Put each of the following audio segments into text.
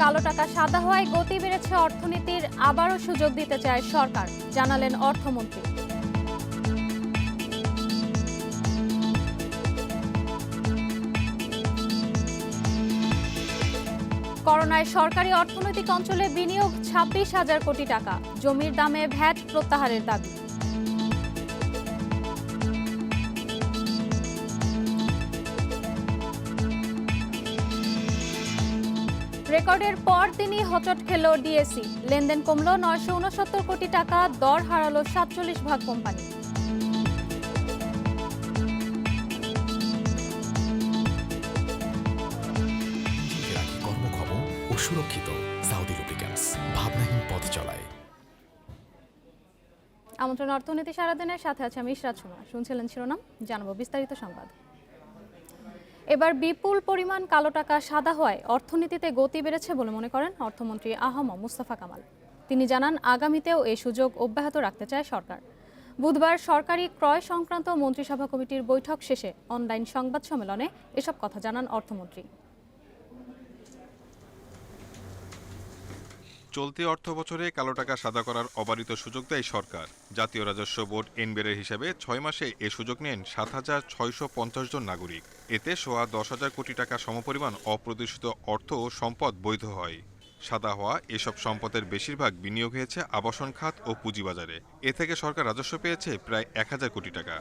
কালো টাকা সাদা হওয়ায় গতি বেড়েছে অর্থনীতির, আবারও সুযোগ দিতে চায় সরকার, জানালেন অর্থমন্ত্রী। করোনায় সরকারি অর্থনৈতিক অঞ্চলে বিনিয়োগ 26,000 কোটি টাকা, জমির দামে ভ্যাট প্রত্যাহারের দাবি। রেকর্ডের পর দিনই হোঁচট খেল ডিএসই, লেনদেন কমল 969 কোটি টাকা, দর হারালো 47 ভাগ কোম্পানি। কর্মক্ষম ও সুরক্ষিত সাউদি লুব্রিক্যান্টস, ভাবনাহীন পথ চলায়। আমন্ত্রণ অর্থনীতি সারাদিনের সাথে আছে আমি ইশরাত সুমা। শুনছিলেন শিরোনাম, জানাবো বিস্তারিত সংবাদ। এবার বিপুল পরিমাণ কালো টাকা সাদা হওয়ায় অর্থনীতিতে গতি বেড়েছে বলে মনে করেন অর্থমন্ত্রী আ.হ.ম মুস্তাফা কামাল। তিনি জানান, আগামীতেও এই সুযোগ অব্যাহত রাখতে চায় সরকার। বুধবার সরকারি ক্রয় সংক্রান্ত মন্ত্রিসভা কমিটির বৈঠক শেষে অনলাইন সংবাদ সম্মেলনে এসব কথা জানান অর্থমন্ত্রী। চলতি অর্থবছরে কালো টাকা সাদা করার অবারিত সুযোগ দেয় সরকার। জাতীয় রাজস্ব বোর্ড এনবিআরের হিসাবে 6 মাসে এ সুযোগ নেন 7,650 জন নাগরিক। এতে সোয়া 10,000 কোটি টাকা সমপরিমাণ অপ্রদর্শিত অর্থ ও সম্পদ বৈধ হয়। সাদা হওয়া এসব সম্পদের বেশিরভাগ বিনিয়োগ হয়েছে আবাসন খাত ও পুঁজিবাজারে। এ থেকে সরকার রাজস্ব পেয়েছে প্রায় 1,000 কোটি টাকা।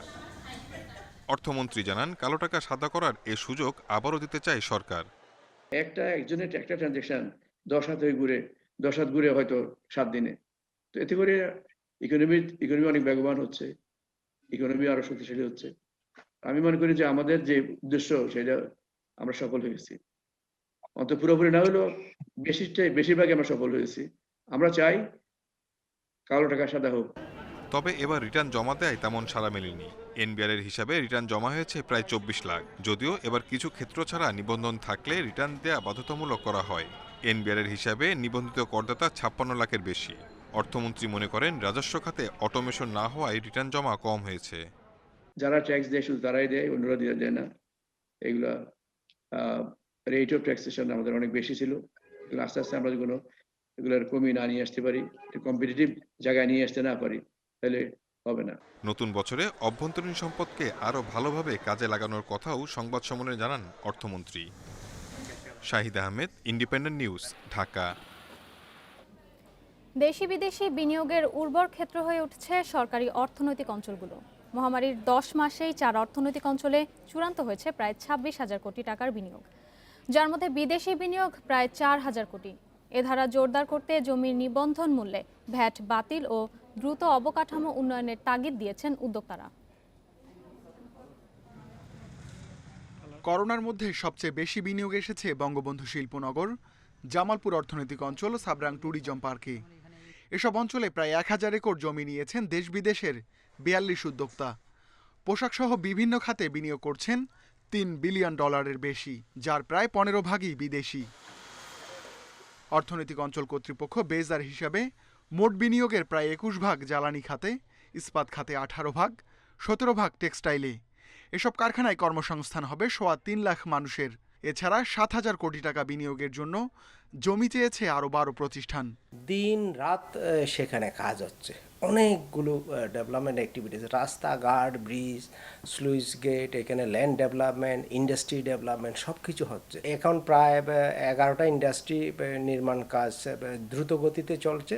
অর্থমন্ত্রী জানান, কালো টাকা সাদা করার এ সুযোগ আবারও দিতে চায় সরকার। একজনের একটা ট্রানজাকশন 10 হাত হয়ে ঘুরে 10 হাত ঘুরে হয়তো 7 দিনে, তো এতে করে ইকোনমি অনেক বেগবান হচ্ছে, ইকোনমি আরো শক্তিশালী হচ্ছে। আমি মনে করি যে আমাদের যে উদ্দেশ্য সেটা আমরা সফল হয়েছি, অন্তত পুরোপুরি না হলেও বেশিরভাগই আমরা সফল হয়েছি। আমরা চাই কালো টাকা সাদা হোক। তবে এবার রিটার্ন জমা দেয় তেমন সাড়া মেলেনি। এনবিআরের হিসাবে রিটার্ন জমা হয়েছে প্রায় 24 লাখ। যদিও এবার কিছু ক্ষেত্র ছাড়া নিবন্ধন থাকলে রিটার্ন দেয়া বাধ্যতামূলক করা হয়। এনবিআরের হিসাবে নিবন্ধিত করদাতা 56 লাখের বেশি। অর্থমন্ত্রী মনে করেন, রাজস্ব খাতে অটোমেশন না হওয়ায় রিটার্ন জমা কম হয়েছে। যারা ট্যাক্স দেয় শুধু তারাই দেয়, অন্যরা দেয় না। এগুলা রেট অফ ট্যাক্সেশন আমাদের অনেক বেশি ছিল। আস্তে আস্তে আমরা যেগুলো এগুলোর কমিয়ে না নিয়ে আসতে পারি, কম্পিটিটিভ জায়গায় নিয়ে আসতে না পারি, তাহলে হবে না। নতুন বছরে অভ্যন্তরীণ সম্পদকে আরও ভালোভাবে কাজে লাগানোর কথাও সংবাদ সম্মেলনে জানান অর্থমন্ত্রী। Shahid Ahmed, independent news, Dhaka. দেশি বিদেশি বিনিয়োগের উর্বর ক্ষেত্র হয়ে উঠছে সরকারি অর্থনৈতিক অঞ্চলগুলো। মহামারীর 10 মাসেই 4 অর্থনৈতিক অঞ্চলে চূড়ান্ত হয়েছে প্রায় 26,000 কোটি টাকার বিনিয়োগ, যার মধ্যে বিদেশি বিনিয়োগ প্রায় 4,000 কোটি। এ ধারা জোরদার করতে জমির নিবন্ধন মূল্যে ভ্যাট বাতিল ও দ্রুত অবকাঠামো উন্নয়নের তাগিদ দিয়েছেন উদ্যোক্তারা। করোনার মধ্যে সবচেয়ে বেশি বিনিয়োগ এসেছে বঙ্গবন্ধু শিল্পনগর, জামালপুর অর্থনৈতিক অঞ্চল, সাবরাং ট্যুরিজম পার্কে। এসব অঞ্চলে প্রায় 1000 একর জমি নিয়েছেন দেশ বিদেশের 42 উদ্যোক্তা। পোশাকসহ বিভিন্ন খাতে বিনিয়োগ করছেন $3 বিলিয়ন বেশি, যার প্রায় 15 ভাগই বিদেশি। অর্থনৈতিক অঞ্চল কর্তৃপক্ষ বেজার হিসাবে মোট বিনিয়োগের প্রায় 21 ভাগ জ্বালানি খাতে, ইস্পাত খাতে 18 ভাগ, 17 ভাগ টেক্সটাইলে। এসব কারখানায় কর্মসংস্থান হবে সোয়া 3 লাখ মানুষের। এছাড়া 7,000 কোটি টাকা বিনিয়োগের জন্য জমি চেয়েছে আরও 12 প্রতিষ্ঠান। দিন রাত সেখানে কাজ হচ্ছে, অনেকগুলো ডেভেলপমেন্ট অ্যাক্টিভিটিস, রাস্তাঘাট, ব্রিজ, স্লুইস গেট, এখানে ল্যান্ড ডেভেলপমেন্ট, ইন্ডাস্ট্রি ডেভেলপমেন্ট সব কিছু হচ্ছে। এখন প্রায় 11টা ইন্ডাস্ট্রি নির্মাণ কাজ দ্রুত গতিতে চলছে।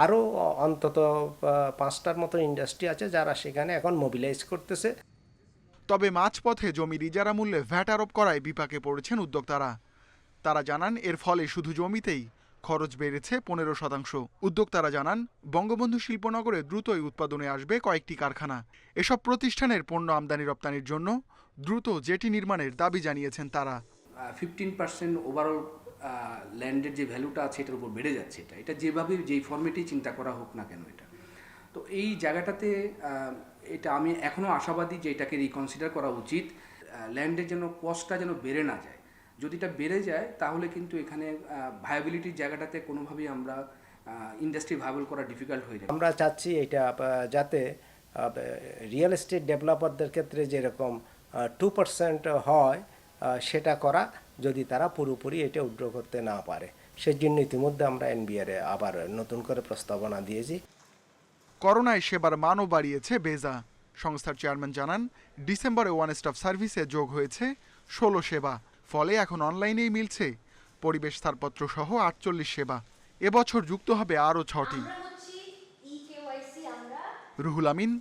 আরও অন্তত 5টার মতো ইন্ডাস্ট্রি আছে যারা সেখানে এখন মোবিলাইজ করতেছে। তবে মাঝপথে জমির ইজারা মূল্যে ভ্যাট আরোপ করায় বিপাকে পড়েছেন উদ্যোক্তারা। তারা জানান, এর ফলে শুধু জমিতেই খরচ বেড়েছে 15%। উদ্যোক্তারা জানান, বঙ্গবন্ধু শিল্পনগরে দ্রুতই উৎপাদনে আসবে কয়েকটি কারখানা। এসব প্রতিষ্ঠানের পণ্য আমদানি রপ্তানির জন্য দ্রুত জেটি নির্মাণের দাবি জানিয়েছেন তারা। 15% ওভারঅল ল্যান্ডের যে ভ্যালুটা আছে এটার উপর বেড়ে যাচ্ছে। এটা যেভাবে যেই ফর্মেটেই চিন্তা করা হোক না কেন, এটা তো এই জায়গাটাতে এটা আমি এখনও আশাবাদী যে এটাকে রিকনসিডার করা উচিত। ল্যান্ডের যেন কস্টটা যেন বেড়ে না যায়। যদি এটা বেড়ে যায় তাহলে কিন্তু এখানে ভায়াবিলিটির জায়গাটাতে কোনোভাবেই আমরা ইন্ডাস্ট্রি ভায়াবল করা ডিফিকাল্ট হয়ে যায়। আমরা চাচ্ছি এটা যাতে রিয়েল এস্টেট ডেভেলপারদের ক্ষেত্রে যেরকম 2% হয় সেটা করা, যদি তারা পুরোপুরি এটা উইথড্র করতে না পারে। সেই জন্য ইতিমধ্যে আমরা এনবিআর আবার নতুন করে প্রস্তাবনা দিয়েছি। করোনায় সেবার মানও বাড়িয়েছে বেজা। সংস্থার চেয়ারম্যান জানান, ডিসেম্বরে ওয়ান স্টপ সার্ভিসে যোগ হয়েছে 16 সেবা। ফলে এখন অনলাইনেই মিলছে পরিবেশ ছাড়পত্র সহ 48 সেবা। এবছর যুক্ত হবে আরও 6টি। Ruhul Amin,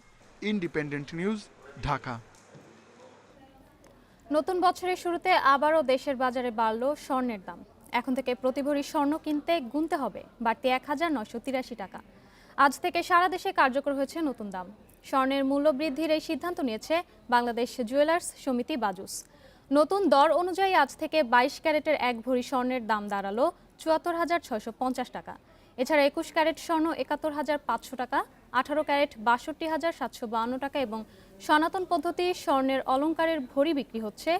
independent news, Dhaka. নতুন বছরের শুরুতে আবারও দেশের বাজারে বাড়ল স্বর্ণের দাম। এখন থেকে প্রতি ভরি স্বর্ণ কিনতে গুনতে হবে বাড়তি 1983 টাকা। আজ থেকে সারা দেশে কার্যকর হয়েছে নতুন দাম। স্বর্ণের মূল্য বৃদ্ধির এই সিদ্ধান্ত নিয়েছে বাংলাদেশ জুয়েলার্স সমিতি বাজুস। নতুন দর অনুযায়ী আজ থেকে 22 ক্যারেটের 1 ভরি স্বর্ণের দাম দাঁড়ালো 74,650 টাকা। এছাড়া 21 ক্যারেট স্বর্ণ 71,500 টাকা, 18 ক্যারেট 62,752 টাকা এবং সনাতন পদ্ধতি স্বর্ণের অলংকারের ভরি বিক্রি হচ্ছে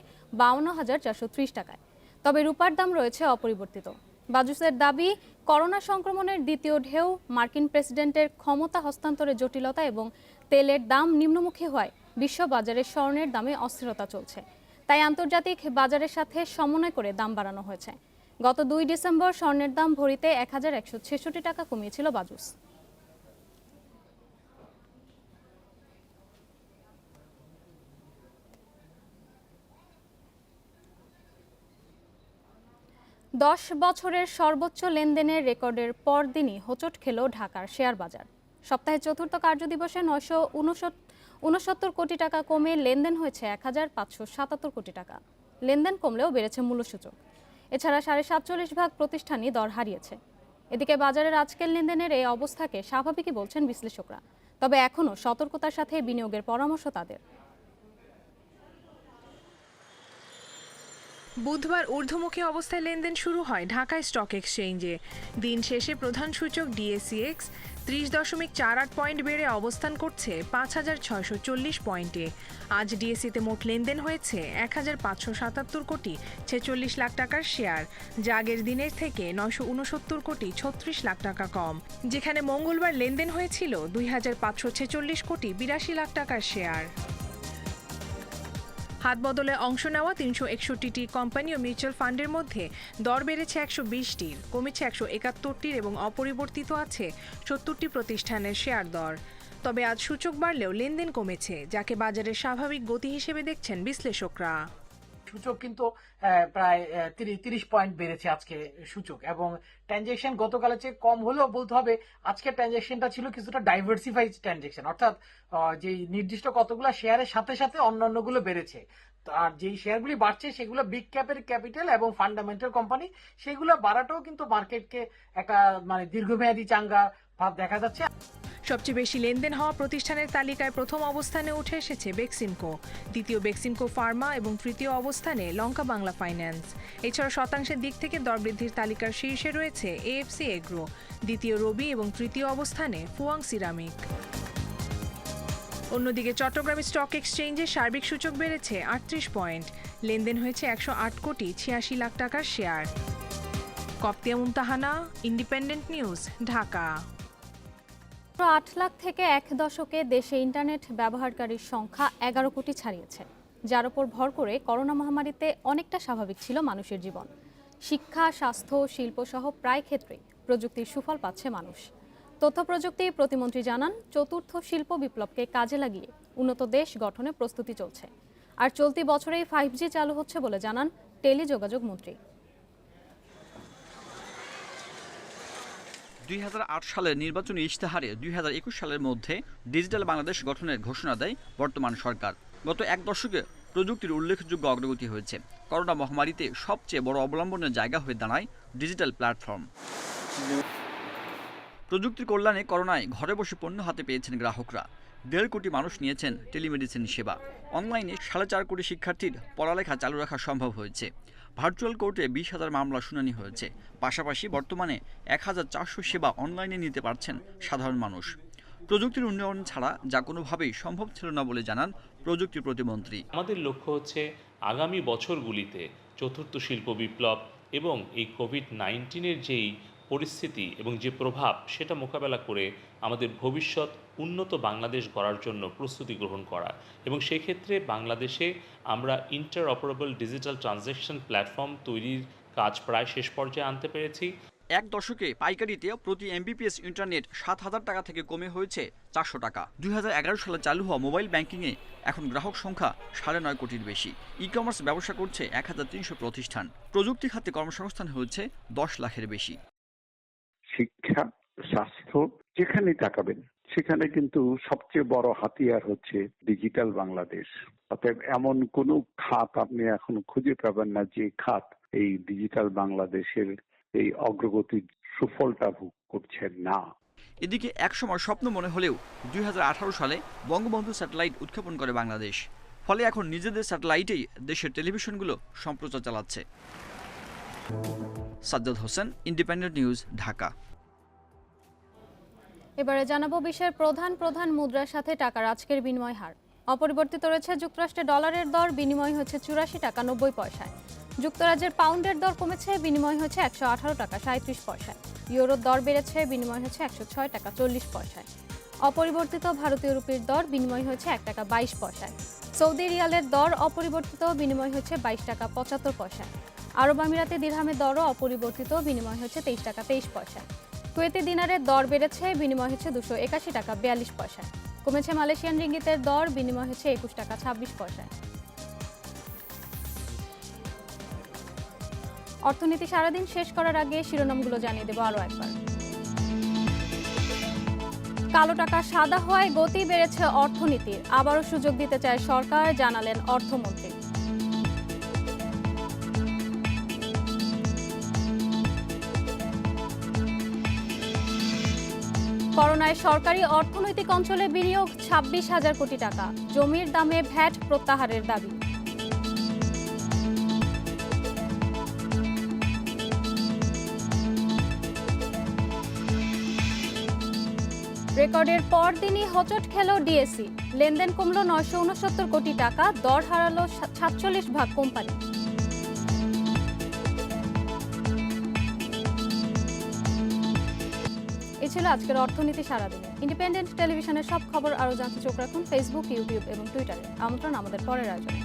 52,430 টাকায়। তবে রূপার দাম রয়েছে অপরিবর্তিত। বাজুসের দাবি, করোনা সংক্রমণের দ্বিতীয় ঢেউ, মার্কিন প্রেসিডেন্টের ক্ষমতা হস্তান্তরের জটিলতা এবং তেলের দাম নিম্নমুখী হওয়ায় বিশ্ব বাজারে স্বর্ণের দামে অস্থিরতা চলছে। তাই আন্তর্জাতিক বাজারের সাথে সমন্বয় করে দাম বাড়ানো হয়েছে। গত 2 ডিসেম্বর স্বর্ণের দাম ভরিতে 1,166 টাকা কমিয়েছিল বাজুস। দশ বছরের সর্বোচ্চ লেনদেনের রেকর্ডের পরদিনই হোঁচট খেল ঢাকার শেয়ার বাজার। সপ্তাহের চতুর্থ কার্যদিবসে 969 কোটি টাকা কমে লেনদেন হয়েছে 1,577 কোটি টাকা। লেনদেন কমলেও বেড়েছে মূল্যসূচক। এছাড়া 47.5% প্রতিষ্ঠানই দর হারিয়েছে। এদিকে বাজারের আজকের লেনদেনের এই অবস্থাকে স্বাভাবিকই বলছেন বিশ্লেষকরা। তবে এখনও সতর্কতার সাথে বিনিয়োগের পরামর্শ তাদের। বুধবার ঊর্ধ্বমুখী অবস্থায় লেনদেন শুরু হয় ঢাকা স্টক এক্সচেঞ্জে। দিন শেষে প্রধান সূচক ডিএসইএক্স 30.48 পয়েন্ট বেড়ে অবস্থান করছে 5,640 পয়েন্টে। আজ ডিএসইতে মোট লেনদেন হয়েছে 1,577 কোটি 46 লাখ টাকার শেয়ার, যা আগের দিনের থেকে 969 কোটি 36 লাখ টাকা কম। যেখানে মঙ্গলবার লেনদেন হয়েছিল 2,546 কোটি 82 লাখ টাকার শেয়ার। হাত বদলে অংশ নেওয়া 361টি কোম্পানি ও মিউচুয়াল ফান্ডের মধ্যে দর বেড়েছে 120টির, কমেছে 171টির এবং অপরিবর্তিত আছে 70টি প্রতিষ্ঠানের শেয়ার দর। তবে আজ সূচক বাড়লেও লেনদেন কমেছে, যাকে বাজারের স্বাভাবিক গতি হিসেবে দেখছেন বিশ্লেষকরা। সূচক কিন্তু প্রায় 30 পয়েন্ট বেড়েছে আজকে সূচক, এবং ট্রানজ্যাকশন গতকালের চেয়ে কম হলেও বলতে হবে আজকে ট্রানজ্যাকশনটা ছিল কিছুটা ডাইভার্সিফাইড ট্রানজ্যাকশন, অর্থাৎ যে নির্দিষ্ট কতগুলো শেয়ারের সাথে সাথে অন্যান্যগুলো বেড়েছে। আর যেই শেয়ারগুলি বাড়ছে সেগুলো বিগ ক্যাপের ক্যাপিটাল এবং ফান্ডামেন্টাল কোম্পানি, সেগুলো বাড়াটাও কিন্তু মার্কেটকে একটা মানে দীর্ঘমেয়াদী চাঙ্গা ভাব দেখা যাচ্ছে। সবচেয়ে বেশি লেনদেন হওয়া প্রতিষ্ঠানের তালিকায় প্রথম অবস্থানে উঠে এসেছে বেক্সিমকো, দ্বিতীয় বেক্সিমকো ফার্মা এবং তৃতীয় অবস্থানে লঙ্কা বাংলা ফাইন্যান্স। এছাড়া শতাংশের দিক থেকে দর বৃদ্ধির তালিকার শীর্ষে রয়েছে এএফসি এগ্রো, দ্বিতীয় রবি এবং তৃতীয় অবস্থানে ফুয়াং সিরামিক। অন্যদিকে চট্টগ্রাম স্টক এক্সচেঞ্জে সার্বিক সূচক বেড়েছে 38 পয়েন্ট, লেনদেন হয়েছে 108 কোটি 86 লাখ টাকার শেয়ার। কপ্তিয়া মুমতাহানা, ইন্ডিপেন্ডেন্ট নিউজ, ঢাকা। 8 লাখ থেকে এক দশকে দেশে ইন্টারনেট ব্যবহারকারীর সংখ্যা 11 কোটি ছাড়িয়েছে, যার উপর ভর করে করোনা মহামারীতে অনেকটা স্বাভাবিক ছিল মানুষের জীবন। শিক্ষা, স্বাস্থ্য, শিল্প সহ প্রায় ক্ষেত্রেই প্রযুক্তির সুফল পাচ্ছে মানুষ। তথ্য প্রযুক্তি প্রতিমন্ত্রী জানান, চতুর্থ শিল্প বিপ্লবকে কাজে লাগিয়ে উন্নত দেশ গঠনে প্রস্তুতি চলছে। আর চলতি বছরেই 5G চালু হচ্ছে বলে জানান টেলিযোগাযোগ মন্ত্রী। 2008 সালের নির্বাচনী ইশতেহারে 2021 সালের মধ্যে ডিজিটাল বাংলাদেশ গঠনের ঘোষণা দেয় বর্তমান সরকার। গত এক দশকে প্রযুক্তির উল্লেখযোগ্য অগ্রগতি হয়েছে। করোনা মহামারীতে সবচেয়ে বড় অবলম্বনের জায়গা হয়ে দাঁড়ায় ডিজিটাল প্ল্যাটফর্ম। প্রযুক্তির কল্যাণে করোনায় ঘরে বসে পণ্য হাতে পেয়েছেন গ্রাহকরা। 1.5 কোটি মানুষ নিয়েছেন টেলিমেডিসিন সেবা। অনলাইনে 4.5 কোটি শিক্ষার্থীর পড়ালেখা চালু রাখা সম্ভব হয়েছে। ভার্চুয়াল কোর্টে 20,000 মামলা শুনানি হয়েছে। পাশাপাশি বর্তমানে 1,400 সেবা অনলাইনে নিতে পারছেন সাধারণ মানুষ। প্রযুক্তির উন্নয়ন ছাড়া যা কোনোভাবেই সম্ভব ছিল না বলে জানান প্রযুক্তি প্রতিমন্ত্রী। আমাদের লক্ষ্য হচ্ছে আগামী বছরগুলিতে চতুর্থ শিল্প বিপ্লব এবং এই কোভিড-19-এর যেই পরিস্থিতি এবং যে প্রভাব সেটা মোকাবেলা করে আমাদের ভবিষ্যৎ উন্নত বাংলাদেশ গড়ার জন্য প্রস্তুতি গ্রহণ করা এবং সেক্ষেত্রে বাংলাদেশে আমরা ইন্টারঅপারেবল ডিজিটাল ট্রানজ্যাকশন প্ল্যাটফর্ম তৈরির কাজ প্রায় শেষ পর্যায়ে আনতে পেরেছি। এক দশকে পাইকারিতে প্রতি এমবিপিএস ইন্টারনেট 7,000 টাকা থেকে কমে হয়েছে 400 টাকা। 2011 সালে চালু হওয়া মোবাইল ব্যাংকিংয়ে এখন গ্রাহক সংখ্যা 9.5 কোটির বেশি। ই কমার্স ব্যবসা করছে 1300 প্রতিষ্ঠান। প্রযুক্তি খাতে কর্মসংস্থান হয়েছে 10 লাখের বেশি। শিক্ষা, স্বাস্থ্য, যেখানে তাকাবেন সেখানে কিন্তু সবচেয়ে বড় হাতিয়ার হচ্ছে ডিজিটাল বাংলাদেশ। অতএব এমন কোনো খাত আপনি এখন খুঁজে পাবেন না যে খাত এই ডিজিটাল বাংলাদেশের এই অগ্রগতির সুফলটা ভোগ করছে না। এদিকে একসময় স্বপ্ন মনে হলেও 2018 সালে বঙ্গবন্ধু স্যাটেলাইট উৎক্ষেপণ করে বাংলাদেশ। ফলে এখন নিজেদের স্যাটেলাইটেই দেশের টেলিভিশনগুলো সম্প্রচার চালাচ্ছে। Sajjad Hossain, independent news, Dhaka. এবারে জানাবো বিশ্বের প্রধান মুদ্রার সাথে টাকার আজকের বিনিময় হার। অপরিবর্তিত রয়েছে যুক্তরাষ্ট্রের ডলারের দর, বিনিময় হচ্ছে 84 টাকা 90 পয়সায়। যুক্তরাজ্যের পাউন্ডের দর কমেছে, বিনিময় হচ্ছে 118 টাকা 37 পয়সায়। ইউরোর দর বেড়েছে, বিনিময় হচ্ছে 106 টাকা 40 পয়সায়। অপরিবর্তিত ভারতীয় রুপির দর, বিনিময় হচ্ছে 1 টাকা 22 পয়সায়। সৌদি রিয়ালের দর অপরিবর্তিত, বিনিময় হচ্ছে 22 টাকা 75 পয়সায়। আরব আমিরাতে দিরহামের দরও অপরিবর্তিত, বিনিময় হচ্ছে 23 টাকা 23 পয়সায়। কুয়েতি দিনারের দর বেড়েছে, বিনিময় হচ্ছে 281 টাকা 42 পয়সায়। কমেছে মালয়েশিয়ান রিঙ্গিতের দর, বিনিময় হচ্ছে 21 টাকা 26 পয়সায়। অর্থনীতি সারাদিন শেষ করার আগে শিরোনামগুলো জানিয়ে দেব আরও একবার। কালো টাকা সাদা হওয়ায় গতি বেড়েছে অর্থনীতির, আবারও সুযোগ দিতে চায় সরকার, জানালেন অর্থমন্ত্রী। করোনায় সরকারি অর্থনৈতিক অঞ্চলে বিনিয়োগ 26,000 কোটি টাকা, জমির দামে ভ্যাট প্রত্যাহারের দাবি। রেকর্ডের পরদিনই হোঁচট খেল ডিএসসি, লেনদেন কমল 969 কোটি টাকা, দর হারালো 47 ভাগ কোম্পানি। এ ছিল আজকের অর্থনীতি সারাদিনে। ইন্ডিপেন্ডেন্ট টেলিভিশনের সব খবর আরও জানতে চোখ রাখুন ফেসবুক, ইউটিউব এবং টুইটারে। আমন্ত্রণ আমাদের পরের আয়োজনে।